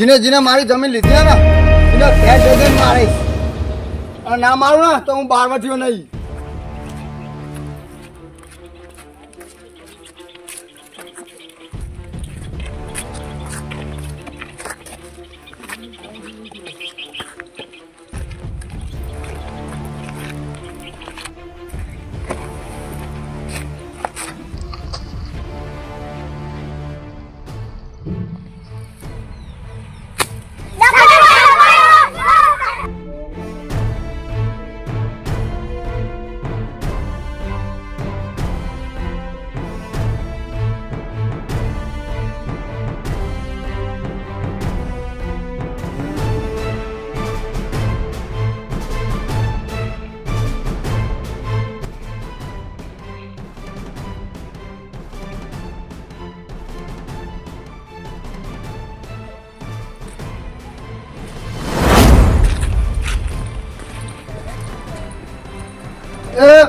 જીને જીને મારી જમીન લીધી ને એને ફેટ જઈને મારીશ અને ના મારું ને તો હું બહારમાં થયો નહીં.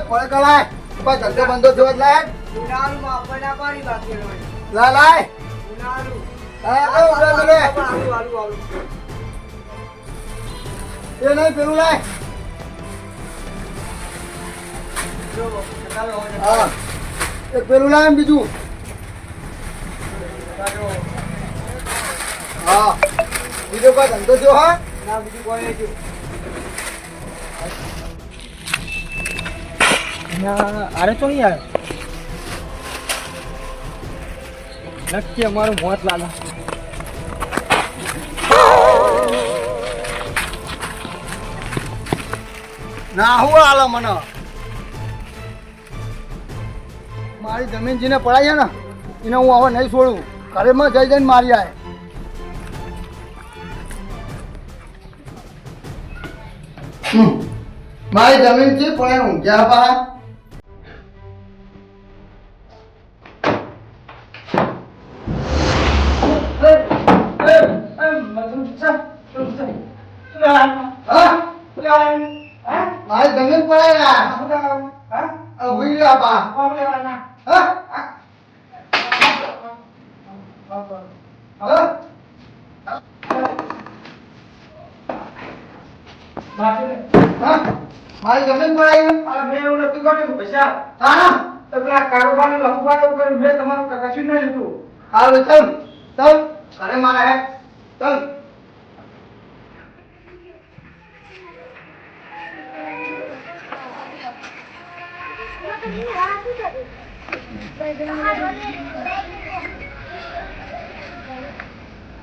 કોણ કલાય કોઈ ધંધો બંધો જોત લાય ઉનાળુ માં આપણા પાણી બાકી હોય લા લાય ઉનાળુ હા ઉડા લે આલુ આલુ આલુ એ નહીં પેલું લાય જો ચાલો હા એ પેલું લાય બીજું હા બીજો કોઈ ધંધો જો હા ના બીજું કોઈ નહીં જો અરે તો નહીં આવે નક્કી અમારું મોત લાલા ના હું આલો મને મારી જમીન જેને પડાય છે ને એને હું હવે નહીં છોડું ઘરેમાં જઈ જઈને મારી આય મારી જમીન છે પણ એનું ઊંઘ્યા પા મારી જમીન પડાય ઉભી રહ્યા પા મારી જમીન પડાય મેં એવું નતું કર્યું પૈસા હા તો પેલા કારોબાર લખુબાર કર્યું મેં તમારું કશું નહીં લીધું હાલ ચલ ચલ ઘરે મારે હે ચલ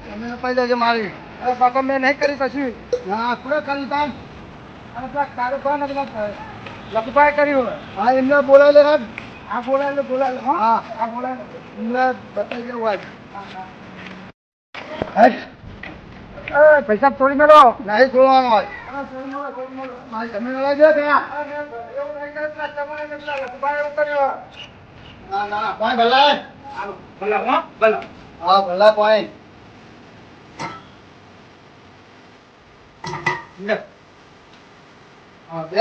તમે અપાઈ દેજો મારી બાપા મેં નહીં કરી કશું ના કુડે કરી તાન અને પેલા કારોબાર લખુબાર કર્યું હા એમને બોલાવી લે સાહેબ આ બોલાય હા આ બોલાય એમને બતાવી દેવું આજ પૈસા થોડી મેળવો નહીં છોડવાનો હોય મારી જમીન લઈ દે ત્યાં ના ના કોઈ ભલા હા ભલા કોઈ હા બે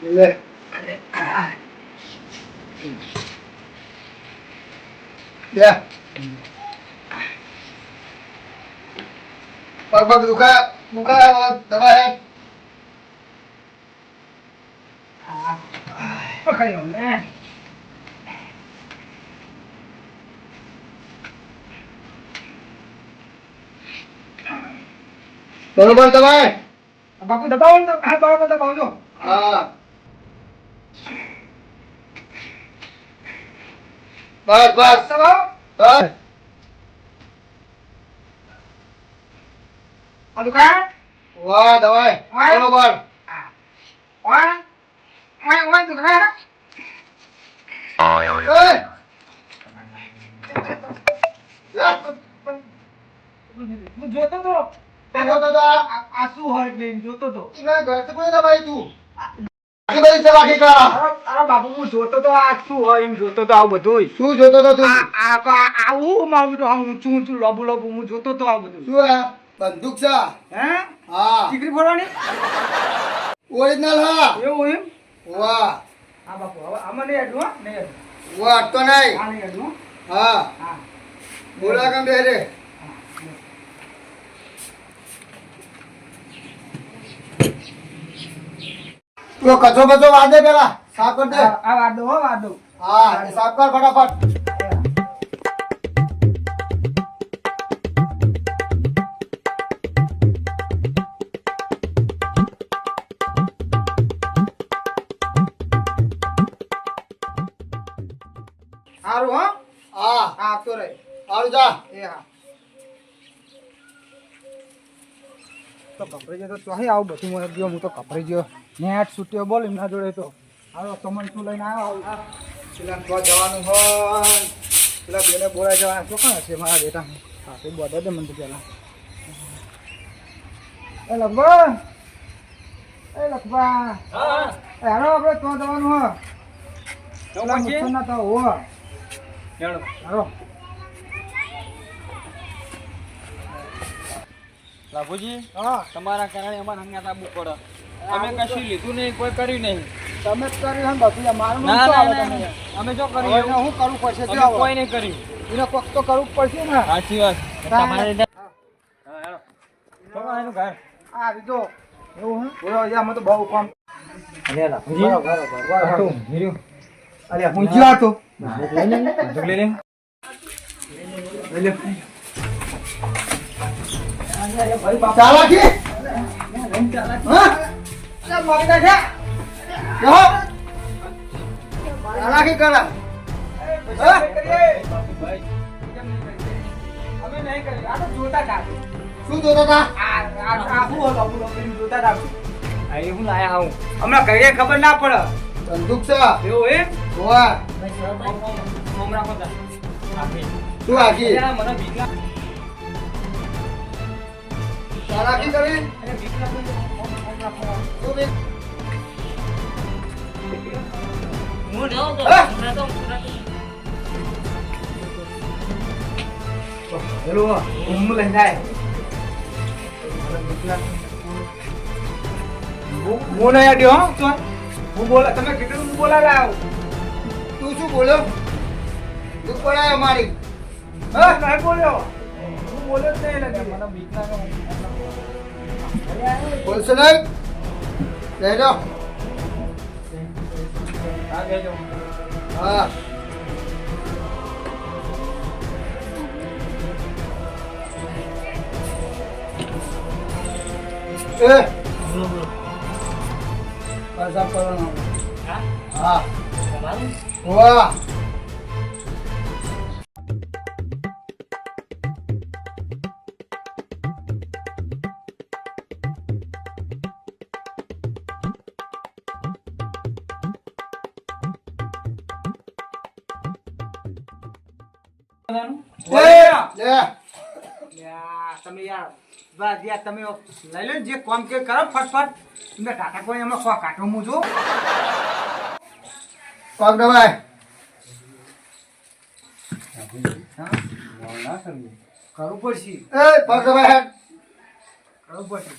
લે Ya. Pag buka daba hai. Pakai dong, બરોબર દબાય બાપુ દબાવો તો હા બાપુ દબાવો જો હા બસ બસ દબાવો બસ આ દુકાન વાહ દવાય બરોબર ઓય દુકાન એ હું જોતો તો તેનો તો આ શું હોય એટલે જોતો તો ઇના ઘર તો કોઈ દબાઈ તું આખી બધી ચલાકી કરા અરે બાપુ હું જોતો તો આ શું હોય એમ જોતો તો આવું બધું શું જોતો તો તું આવું મારું તો ઊંચું ઊંચું લબુ લબુ હું જોતો તો આવું બધું શું હે બંદૂક છે હે હા દીકરી ફોડવાની ઓરિજિનલ હા એવું એમ વાહ હા બાપુ હવે આમાં નહીં હેડું હો નહીં હેડું ઓ અટતો નહીં આ નહીં હેડું હો. હા હા બોલા કેમ બે રે તું કચો બચો વાદે પેલા સાફ કર દે આ વાદો હો વાદો હા એ સાફ કર ફટાફટ સારું હો હા હા તો રે આવ જા એ હા તો કપડે ગયો તો ચોહી આવું બધું મને ગયો હું તો કપડે ગયો નેટ છૂટ્યો બોલ એમના જોડે તો હાલો તમને શું લઈને આવ્યો પેલા તો જવાનું હોય પેલા બેને બોલાઈ જવાના ચોખા છે મારા બેટા હા તે બોડા દે મને તો પેલા એ લખબા એ લખબા હા એ હાલો આપણે તો જવાનું હો તો પેલા પછી? મુસલના તો હો હેડો. હાલો બાપુજી હા તમારા કારણે અમારે હંગાત આવવું પડે અમે કશું લીધું નહીં કોઈ કર્યું નહીં તમે જ કર્યું હે બધું મારું નામ ના શું ના આવે ના, તમે ના. અમે જો હવે કર્યું એને હું કરવું પડશે અમે જો કોઈ નહીં કર્યું એને કોક તો કરવું જ પડશે ને સાચી વાત તમારે હા, હેડો. ચોકા એનું ઘર. આ રીતો એવું હે બોલો આમાં તો બહુ કામ અલ્યા હું જ્યો હતો બંદૂક લઈ લે. ચાલાકી હા ચાલ મારી નાખ્યા જો ચાલાકી કરા હા અમે નહીં કરી આ તો જોતા હતા શું જોતા તા આ હું બોલો જોતા હતા આ એ હું લાયા આવું હમણાં કહીએ ખબર ના પડે બંદૂક છે એવું એ હોવા ઓમ રાખો તા. આપી. શું આખી અરે, મને બીક લાગે. ચાલાકી કરી અરે, બીક લાગે. ઓમ રાખો. શું બી હું ન હોતો. હા? હું નહોતો. હેલો હું લઈને જાય હું નહીં અડ્યો હો તો હું બોલા તમે કીધું હું બોલાવે આવ તું શું બોલ્યો તું પડાયો મારી હા નહીં બોલ્યો હું બોલ્યો જ નહીં લાગે મને બીક લાગે. બોલશે નહીં જઈ જાઓ આ બેજો. હા એ પાછા કરવાનો હા? હા તમારું? વાહ બધાનું? લે લે યા તમે યાર બસ યાર તમે લઈ લો ને જે કામ કે કરો ફટફટ તમે ટાટા કોઈ એમાં કો કાઢો હું જો પગ દબાય કરવું પડશે એ પગ દબાય હેડ કરવું પડશે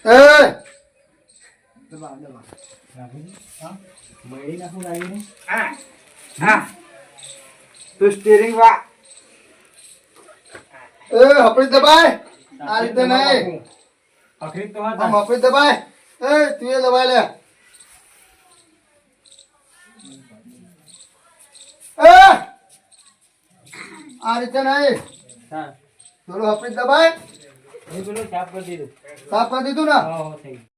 એ દબા દબા મળી નાખું લાગીને. હા હા તો સ્ટીરિંગ વા એ હપડી દબાય આ રીતે નહીં આખરી તો આમ હતા. હપડી દબાય એ તું એ દબાય લે એ આ રીતે નહીં હા. થોડું હપડી દબાય એ પેલું સાફ કરી દીધું. સાફ કરી દીધું ને હા, હા, થઈ ગયું.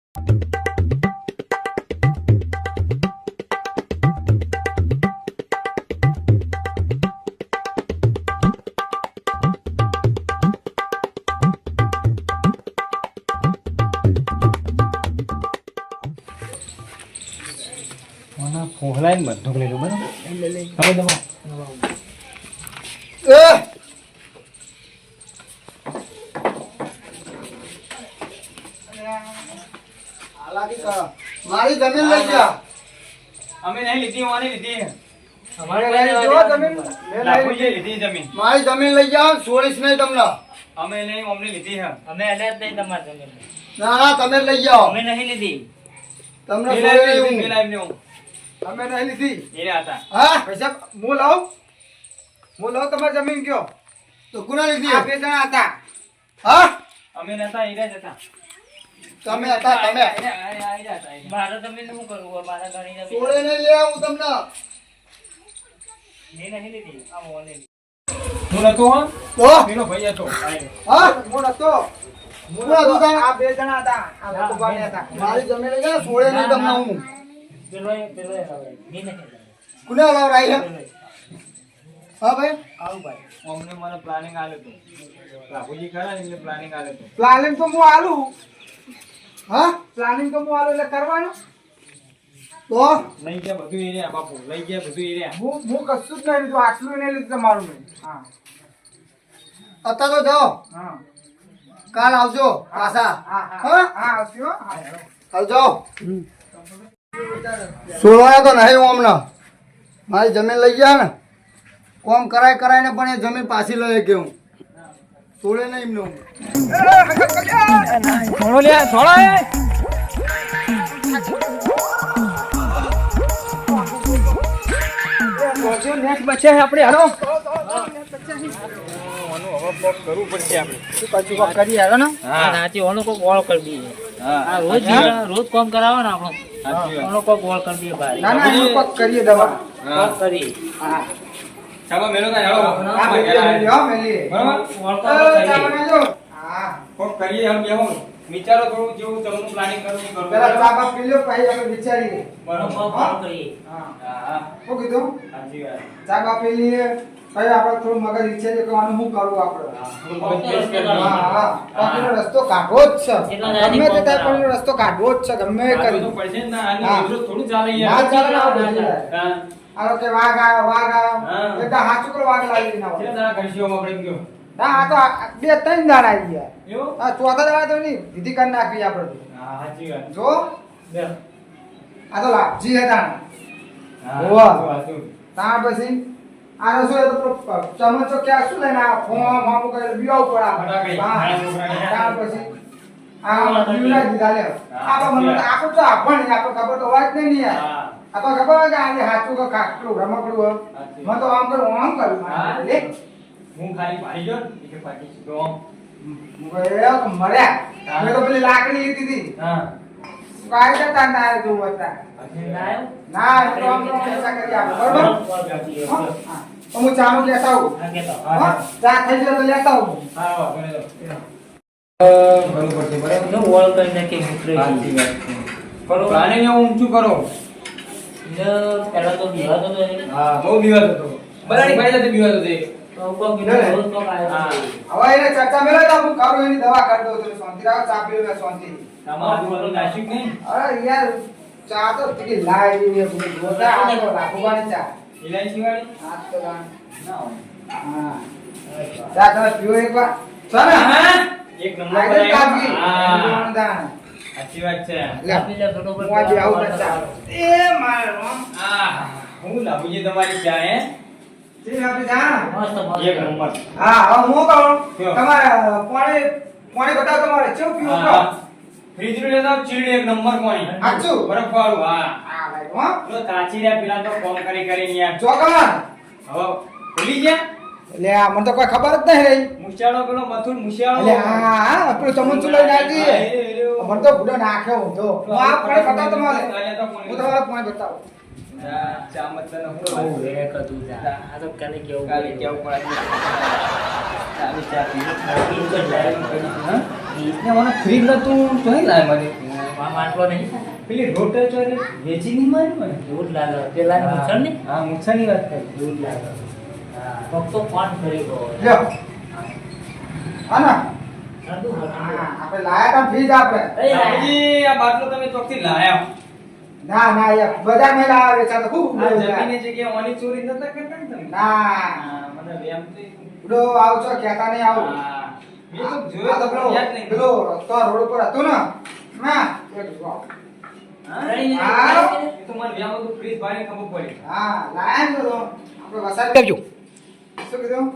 ફોહલાઈને બંદૂક લઈ લો બરાબર. હવે દબાવો. એ હાલાકી કરો મારી જમીન લઈ જા અમે નહીં લીધી ઓને લીધી. અમારે લઈ જો જમીન લે લાખોજીએ લીધી જમીન. મારી જમીન લઈ જાઓ છોડીશ નહીં તમને અમે નહીં અમને લીધી હે. અમે એને જ નહીં તમારી જમીન ના તમે લઈ જાઓ અમે નહીં લીધી. તમને પેલા છોડે એમને હું. પેલા એમને હું. અમે નહીં લીધી એ રહ્યા હતા. હા પૈસા હું લઉં તમારી જમીન કયો તો કોના આ લીધી 2 જણા હતા હા અમે નતા એ રહ્યા જ હતા. તમે હતા તમે એ રહ્યા હતા. મારે તમે શું કરવું? મારા ઘણી જમીન છોડે નહીં લે હું તમને મેં નહીં લીધી. આ મોને લીધી. હું નતો હો. તો પેલો ભાઈ હતો. હા હું નતો કોના દુકાન આ 2 જણા હતા આ લખુભાઈ હતા મારી જમીન લઈ ગયા છોડે નહીં તમને હું પેલો એ હવે. મેં નહીં લીધી. કોને લાવરાઈ છે પેલો એ. હા ભાઈ આવું ભાઈ. અમને મને પ્લાનિંગ આલ્યું હતું. બાપુજી ખરા ને એમને પ્લાનિંગ આલ્યું હતું. પ્લાનિંગ તો હું આલું હા પ્લાનિંગ તો હું આલું એટલે કરવાનું તો લઈ ગયા બધું એ રહ્યા બાપુ. લઈ ગયા બધું એ રહ્યા. હું કશું જ નહીં લીધું આટલું નહીં લીધું તમારું મેં હા અત્યારે તો જાઓ હા કાલ આવજો પાછા હા હા હા આવજો હા આવજો છોડવાના તો નહીં હું હમણાં મારી જમીન લઈ ગયા ને કોમ કરાય કરાય ને પણ એ જમીન પાછી લઈ કે હું છોડે નહીં એમને હું છોડો લે છોડો એ. નેક્સ્ટ બચે આપણે હાલો. કરવું પડશે આપણે. પછી કોક કરી આવ્યો ને આ નાચી ઓનો કોક ઓળ કરી દઈએ. હા. આ રોજ કામ કરાવો ને આપણો. સાચી વાત. ઓનો કોક ઓળ કરી દઈએ ભાઈ. ના ના એનું કોક કરીએ દવા હા. કોક કરીએ. હા ચાલો મેલો કાંઈ હાલો. આ મેલી હો મેલી બરાબર? ઓળ કોક ચા કરીએ. બનાવજો હા કોક કરીએ હાલ બેહો. વિચારો થોડું જેવું તમને પ્લાનિંગ કરવું એ કરવું. પેલા ચા બા પી લ્યો પછી આપણે વિચારીએ ઓનો બરાબર. કોક ઓળ કરીએ. હા હા. શું કીધું સાચી વાત. ચા બા પી લઈએ પછી આપણે થોડું મગજ વિચારીએ કે આનું શું કરવું આપણે થોડું મગજ ફ્રેશ કરી હા નાખો. હા બાકીનો રસ્તો કાઢવો જ છે એટલા દાદી ગમે તે કોમ થાય પણ એનો રસ્તો કાઢવો જ છે ગમે એ કાઢવું તો કરી પડશે જ ને. આની હા. રોજ થોડું ચાલે ના યાર. ચાલે ને આપણે ના જોઈએ. હા. આનો કે વાઘ આવ્યો હા. એટલે હાચું કરો વાઘ લાવી ના કેટલા હોય દાડા કરશીઓ આપણે ગયો? ના આ તો 2-3 દાડા આવી ગયા એવું? આ ચોથા દાડા તો નહીં વિધિ કરી નાખવી આપણે હા, સાચી વાત. જો બે. આ તો લાભજી હતા હા, હોવા. સાચું, સાચું. ત્યાં પછી આનો શું એ તો ચમચો ક્યાં શું લઈને આ ફોમ આમ કરી બીવાવ ફટાકડી. પડા નાના છોકરાને. ત્યાં પછી આ બીવડા દીધા લે આપણે મને તો આપણું તો આપણને આપણે ખબર તો હોય જ નહીં યાર હા. આપણે ખબર હોય કે આજે હાચું કે કાકડું રમકડું હોય સાચી મને તો આમ કરું આમ કરું હા. લે હું ખાલી પાડી ગયો ને, એટલે પાછી સીધો આમ. મર્યા મેં તો પેલી લાકડી લીધી હતી હા. કાઈ જતા ના જોવું હતા પછી ના આવ્યો? ના એ તો આમ તો પૈસા કરી આપો બરોબર ઓળ કરી દઈએ. હા? હા. તો હું ચાનું લેતા આવું હા, કહેતો. હા? ચા થઈ જાય તો લેતા આવું હા, વાહ, બને તો. બરોબર છે, બરાબર. જો ઓળ કરી નાખી મૂતરે સાચી છે. વાત છે. કરો પ્લાનિંગ એવું ઊંચું કરો. ને પહેલા તો બીવાતો તો નહીં. હા, બહુ દિવસ હતો. બધાની ભાઈ સાથે દિવસ હતો એક. તો કોક કીધું, રોજ કોક આવ્યો. હા. હવે એને ચર્ચા મેળવે તો હું કરું એની દવા કરી દઉં છું શાંતિ રાખો ચા પીવું મેં શાંતિ આમાં આજુબાજુ નાસિક નહીં? અરે યાર ચા તો પેલી લાઈ એ બધું જોતા આ તો લાખોવાની ચા ઇલાયચી વાળી? આ તો લા- ના હોય. હા ચા તમે પીવો એકવાર ચાલ ને હા, એક નંબર લાગે કાપી બનાવ્યો. હા, દાણ સાચી વાત છે. લે આપી લે, ફટોફટ હું આજે આવું ને ચા એ મારો આ હું લાવું તમારી ચા હે? જી આપી જા મસ્ત, મસ્ત. એક નંબર. હા હવે હું કહું કયો? તમારે પાણી પાણી બતાવો તમારે કેવું પીવું કહો હા. ફ્રીજનું લેતા આવો, ચીલ્ડ એક નંબર પાણી. સાચું? બરફવાળું, હા. હા ભાઈ હો પેલો કાચી રહ્યા પેલા તો ફોન કરી કરીને યાર. ચોકન હવે ભૂલી ગયા? એટલે આ મને તો કોઈ ખબર જ નહીં રહી મુછાળો પેલો મથુર મુછાળો. એટલે હા હા આપણું ચમચું લઈ નાખી હા, એ રહ્યો. મને તો બુડો નાખ્યો હું તો હું આ પાણી બતાવું તમારે અહીંયા તો પાણી. હું તમારે પાણી બતાવું આ ચા મત તને હું બહુ કહું? વેક હતું જા. આ તો કાલે કેવું કાલે પડ્યું. કેવું પડે? ચાલી ચા પીવી. ઈ તો જાય. હા? ને મને ફ્રીજ નતું તો નહીં લાય મને. આમ આટલો નહીં. પેલી રોટે તો એને વેચી નહીં મારી મને. એવું જ લાગે. પેલાની મૂછડ ને? હા, મુછાની વાત કરી. એવું જ લાગે. હા, ફક્ત ફોન કરી દો. લ્યો હા ના સાદું હતું. હા આપણે લાયા તા ફ્રીજ આપણે એ બાપુજી, આ બાટલો તમે ચોકથી લાયા. ના ના યાર બધા મેં લાયા વેચા તો ખૂબ આ ઉડો જમીનની જગ્યાએ ઓની ચોરી નતા કરતા ને તમે? ના હા, મને વેમ તો ઉડો આવજો કહેતા નહીં આવું હા. મેં તો આ જોયો તો તો પેલો યાદ નહીં. પેલો રસ્તો રોડ ઉપર હતું ને ના એક જો. હા? નહીં, હા. એ તો મને વેમ હતું, ફ્રીજ ભાઈને ખબર પડી. હા લાયા ને તો આપણે વસાડી દેજો શું કીધું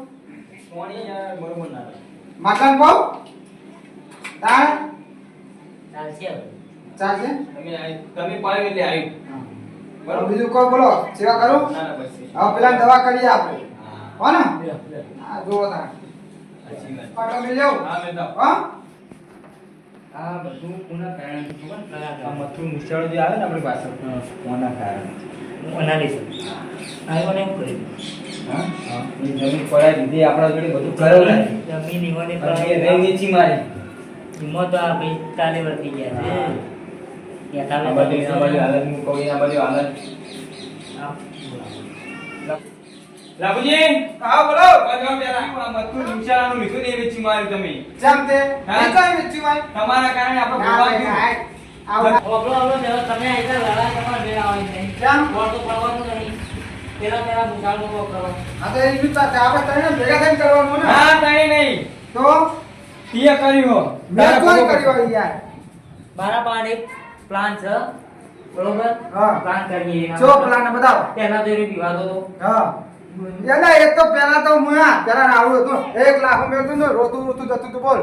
ઓની યાર બરોબર ના લાગે. મટન પાવ દાળ ચાલશે હવે. ચાલશે તમે પાડ્યું એટલે આવ્યું. બરોબર બીજું કોઈ બોલો સેવા કરું ના ના બસ હવે પેલા દવા કરીએ આપણે હો ને લ્યો, લ્યો. હા જુઓ તાર સાચી વાત. પાટો લઈ જાઓ હા મેં તો હા આ બધું કોના કારણે ખબર? કયા આ કારણે? મથું મુસાળો જે આવે ને આપણી પાસે કોના કારણે હું અનાલિસ આવ્યો ને એમ કર્યું. હા એ જમીન પડાવી દીધી આપણા જોડે બધું કરેલું ને જમીન ઈવોને પણ એ રહી નીચી મારી ઈમો તો આ ભાઈ ચાલે વર્તી ગયા છે ત્યાં આ ચાલે બધી હાલત હું કહું આ બધી હાલત આ લાભુજી હા બોલો બધો પેલા આ મથું મુસાળાનું લીધું ને એ વેચી માર્યું તમે જેમ તે હા? એ કઈ વેચી ભાઈ તમારા કારણે આપણે ના ભોગવા ભાઈ ગયું. આવ ઓગળો ઓગળો પેલા તમે આઈતા લડાઈ તમારે બે આવવાની નહીં. કેમ? ગોળ તો પડવાનું નહીં. પેલા મુસાળ લોકો કરો. આ તો એની સાથે આપણે ત્રણે ભેગા થઈને કરવાનું ને હા તાણી નહીં તો તીએ કર્યું મેં કોઈ કર્યો યાર મારા પાસે એક પ્લાન છે બરોબર હા. પ્લાન કરીએ એના જો માટે. પ્લાન બતાવો પહેલા તો એને વિવાદો તો હા એના એક તો પેલા તો મુયા પેલા આવું હતું 1 લાખ મેં હતું ને રોતું રોતું જતું તું બોલ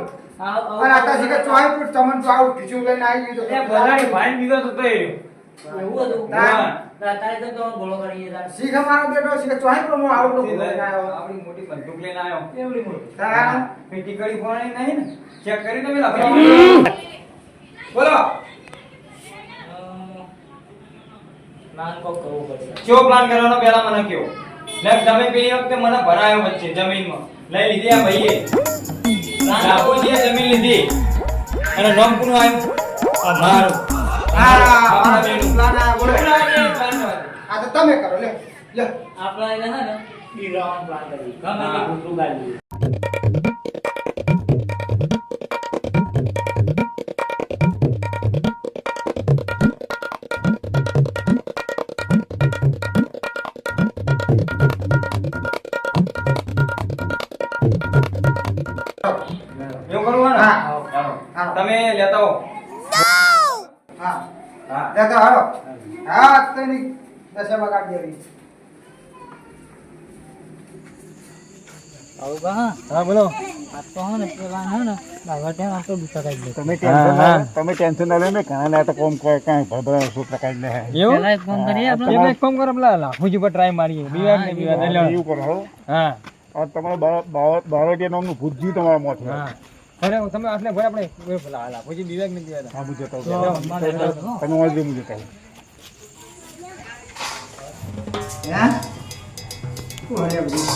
અને આટા શીખે ચોઈ ફૂટ ચમન તો આવું ખીચું લઈને આવી ગયું એ બધાની ભાઈ વિગત હતો એ એવું હતું હા. તારે તો તમે ગોળો કરીએ તારે. શીખે મારો બેટો શીખે ચોઈ પર હું આવું લોકો લઈને આવ્યો આપણી મોટી બંદૂક લઈને આવ્યો કેવડી મોટી. તાણ. પેટી કરી ફોડાઈ નહીં ને ચેક કરી તમે લાવો બોલો પ્લાન કોક કરવો પડશે. કેવો પ્લાન કરવાનો પહેલા મને કયો ને તમે પેલી વખતે મને ભરાયો વચ્ચે જમીનમાં લઈ લીધી આ ભાઈએ લાખોજીએ જમીન લીધી અને નામ કોનું આવ્યું મારું આ પ્લાન આ બોલો પ્લાન નહોતો. આ તો તમે કરો લે લે આપણા એને હે ને બીવડાવવાનો પ્લાન કરીએ. ગમે તે હા. ભૂતરું ગાળીએ. એવું કરવું હોય ને? હા. ચાલો. હા. તમે લેતા હો હા હા લે તો હાલો હા તેની દશા બગાડ દેવી હા બોલો તમે ટેન્શન ના લો ને ઘણા ના તો કોમ કોઈ કાંઈ ભરભરા છોકરા કાંઈ લે એવું એટલે એક કામ કરો પેલા લાખોજી પર ટ્રાય મારીએ વિવાદ ને વિવાદ એટલે એવું કરો હો હા આ તમારે બારોટિયા નામનું ભૂતજી તમારા મોત હા અરે તમે આટલે ભાઈ આપણે પેલા લાખોજી વિવાદ ને વિવાદ હા મુજે કહું તમે વાંચજો મુજે કહું હે કોણ હે બધું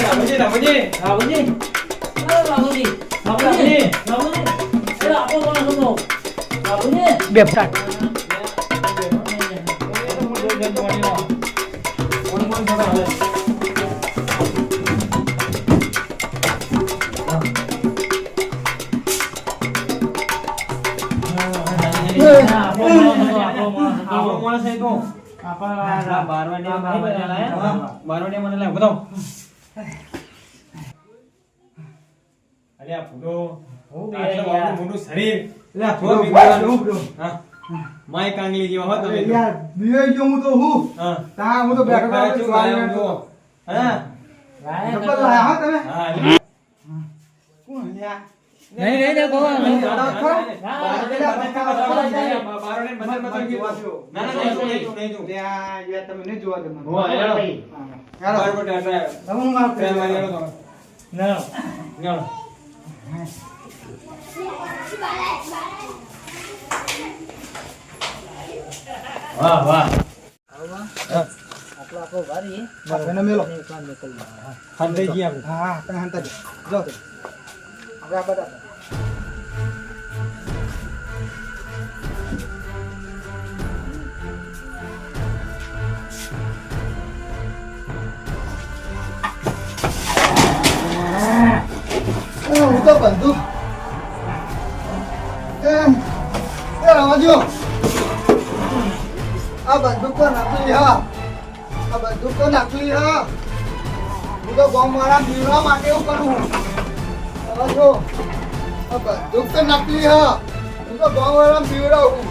લાખોજી લાખોજી બાબુજી. અરે બાબુજી. બાબુજી. બાબુજી. અરે આપણો કોણ હતો? બાબુજી. આપણો માણસ છે તો બારવાડિયા મને લાવ બતાવો અરે આ ફૂટો આટલું મોટું મોટું શરીર લે જો થોડું બિગડવાનું. હા માય કાંગલી જેવા હો તમે તો. યાર બીયો જો હું તો હું હા તા હું તો બેઠો ખરા બેઠો ચૂપ સ્વામી આવ્યો બેઠો. જો. હા નકલ લાયા હો તમે હા એટલે કોણ લ્યા નહીં નહીં નહીં બાબા નહીં. લ્યા યાર તમે નહીં જોવા દે મને. હોવા, હેલો. હાલો. હવે હું મારું પ્રેમ ના. વાહ વાહ આપણો વારી એને મેલો હંતાઈ ગયા આપણે. હા તમે હંતા જો તે હવે આ બધા બંદૂક એ રવાજો આ બંદૂક તો નકલી હા આ બંદૂક તો નકલી હા હું તો ગામ વાળા બીવડા માટે એવું કરું રવાજો આ બંદૂક તો નકલી હા હું તો ગામ વાળા બીવડાવું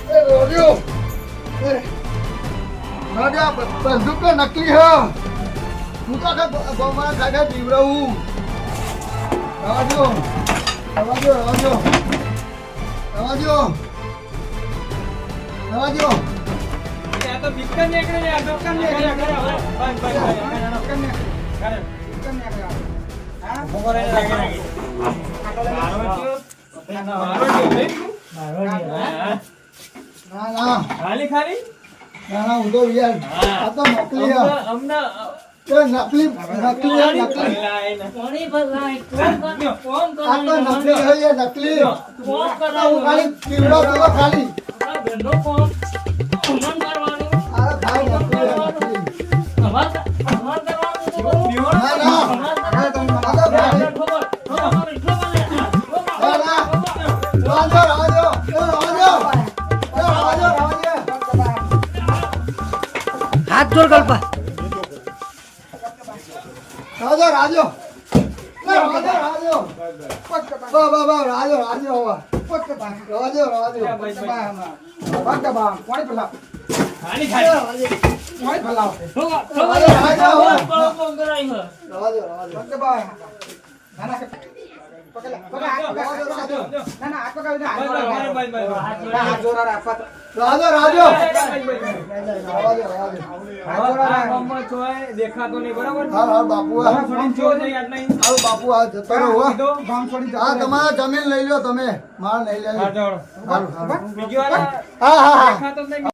એ રોડ્યો રાજા બંદૂક તો નકલી હા હું તો આખા ગામ વાળા ખાખા બીવડાવું રવાજો રવાજો રવાજો રવાજો રવાજો આ તો બિક્કર નીકળે ને આ ડોકર નીકળે બસ મોગરે લાગે ના ના ખાલી ખાલી ના ના હું તો યાર આ તો નકલી હા અમને એ નકલી નકલી હા નકલી પાણી ભરાય કોમ આ તો નકલી હા ये નકલી કોમ આ હું ખાલી પીવડો પીવો ખાલી બેનો કોમ કોમ કરવાનું આ ખાલી નકલી હા, નકલી અમાર કરવાનું તો ના ના આ તો ખાલી ના ના રવાજો રવાજો રવાજો રવાજો હાથ જોડ કલ્પા રાજો રાજો રાજો રાજો બા બા બા રાજો રાજો રાજો રાજો પાણી પેલા ખાલી ખાલી પાણી પેલા કોમ કરાય રાજો રાજો રાજો રાજો દેખાતો નહીં બરાબર હા હા બાપુ તમે છોડીને જો નહીં આટલા અહીં. આવો બાપુ આ જતો રહો હો. ગામ છોડી હા તમારા જમીન લઈ લો તમે માર નહીં હા, લેવી ચાલો. સારું સારું બીજી વાર હા હા હા દેખાતો જ નહીં